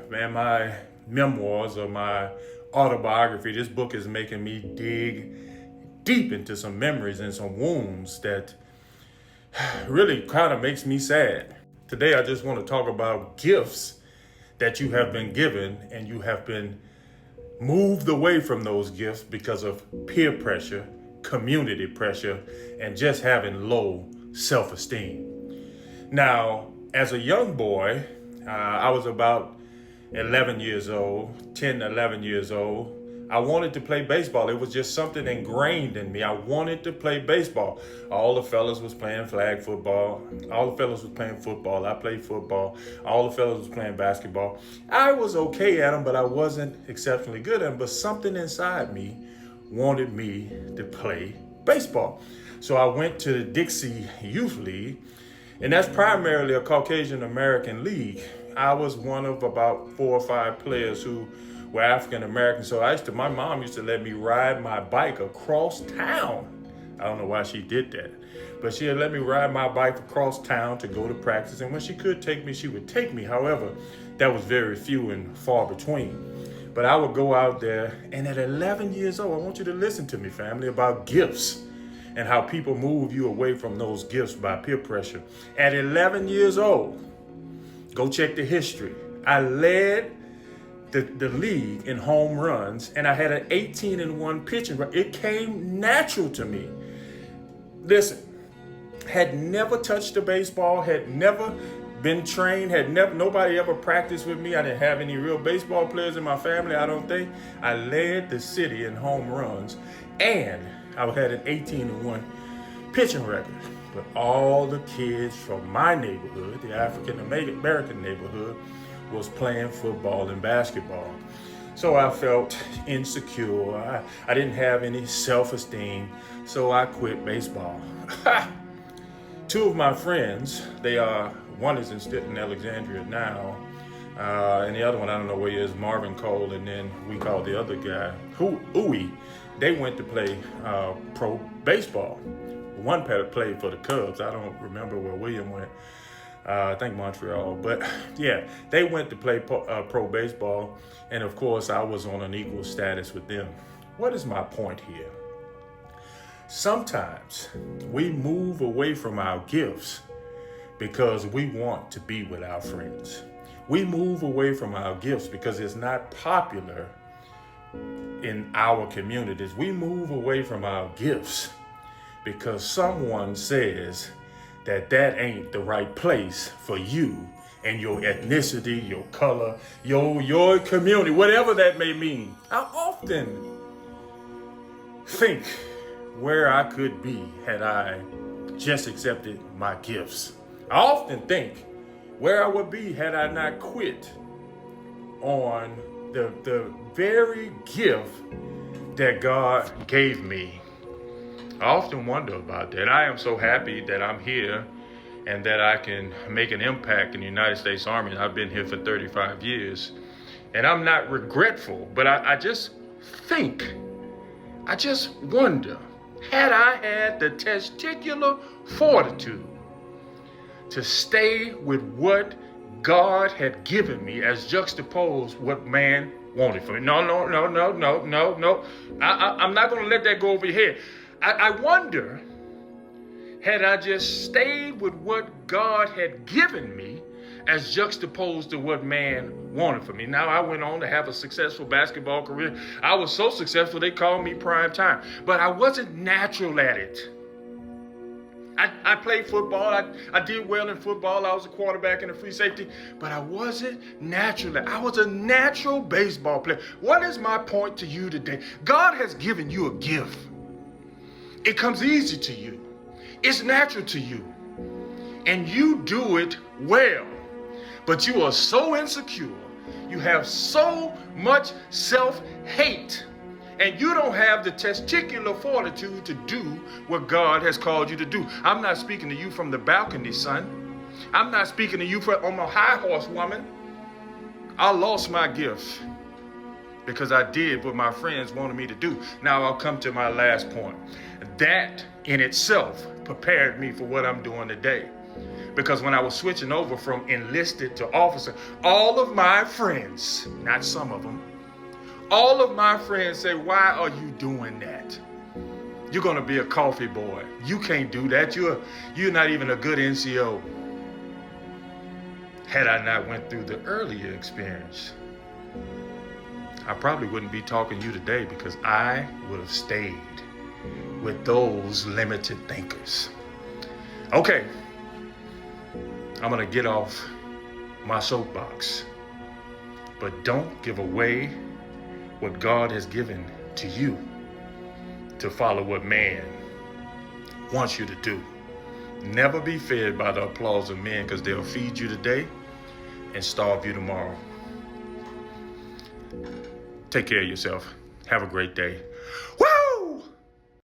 man, my memoirs or my autobiography, this book is making me dig deep into some memories and some wounds that really kind of makes me sad. Today, I just want to talk about gifts that you have been given and you have been moved away from those gifts because of peer pressure, community pressure, and just having low self-esteem. Now, as a young boy, I was about 11 years old, 10, 11 years old. I wanted to play baseball. It was just something ingrained in me. I wanted to play baseball. All the fellas was playing flag football. All the fellas was playing football. I played football. All the fellas was playing basketball. I was okay at them, but I wasn't exceptionally good at them. But something inside me wanted me to play baseball. So I went to the Dixie Youth League, and that's primarily a Caucasian American league. I was one of about 4 or 5 players who were African American. So my mom used to let me ride my bike across town. I don't know why she did that, but she had let me ride my bike across town to go to practice. And when she could take me, she would take me. However, that was very few and far between. But I would go out there, and at 11 years old, I want you to listen to me, family, about gifts and how people move you away from those gifts by peer pressure. At 11 years old, go check the history. I led the league in home runs, and I had an 18-1 pitching record. It came natural to me. Listen, had never touched a baseball, had never been trained, nobody ever practiced with me. I didn't have any real baseball players in my family, I don't think. I led the city in home runs, and I had an 18-1 pitching record. But all the kids from my neighborhood, the African American neighborhood, was playing football and basketball. So I felt insecure. I didn't have any self-esteem, so I quit baseball. 2 of my friends, one is in Alexandria now, and the other one, I don't know where he is, Marvin Cole, and then we call the other guy, Uwe. They went to play pro baseball. One played for the Cubs. I don't remember where William went. I think Montreal, but yeah, they went to play pro baseball, and of course I was on an equal status with them. What is my point here? Sometimes we move away from our gifts because we want to be with our friends. We move away from our gifts because it's not popular in our communities. We move away from our gifts because someone says that ain't the right place for you and your ethnicity, your color, your community, whatever that may mean. I often think where I could be had I just accepted my gifts. I often think where I would be had I not quit on the very gift that God gave me. I often wonder about that. I am so happy that I'm here and that I can make an impact in the United States Army. I've been here for 35 years. And I'm not regretful, but I just wonder, had I had the testicular fortitude to stay with what God had given me as juxtaposed what man wanted from me. No. I'm not going to let that go over your head. I wonder, had I just stayed with what God had given me as juxtaposed to what man wanted from me. Now, I went on to have a successful basketball career. I was so successful, they called me prime time. But I wasn't natural at it. I played football. I did well in football. I was a quarterback and a free safety. But I wasn't natural. I was a natural baseball player. What is my point to you today? God has given you a gift. It comes easy to you. It's natural to you. And you do it well. But you are so insecure. You have so much self-hate. And you don't have the testicular fortitude to do what God has called you to do. I'm not speaking to you from the balcony, son. I'm not speaking to you on a high horse, woman. I lost my gift because I did what my friends wanted me to do. Now I'll come to my last point. That in itself prepared me for what I'm doing today. Because when I was switching over from enlisted to officer, all of my friends, not some of them, all of my friends say, why are you doing that? You're going to be a coffee boy. You can't do that. You're not even a good NCO. Had I not went through the earlier experience, I probably wouldn't be talking to you today, because I would have stayed with those limited thinkers. Okay, I'm going to get off my soapbox, but don't give away what God has given to you to follow what man wants you to do. Never be fed by the applause of men, because they'll feed you today and starve you tomorrow. Take care of yourself. Have a great day.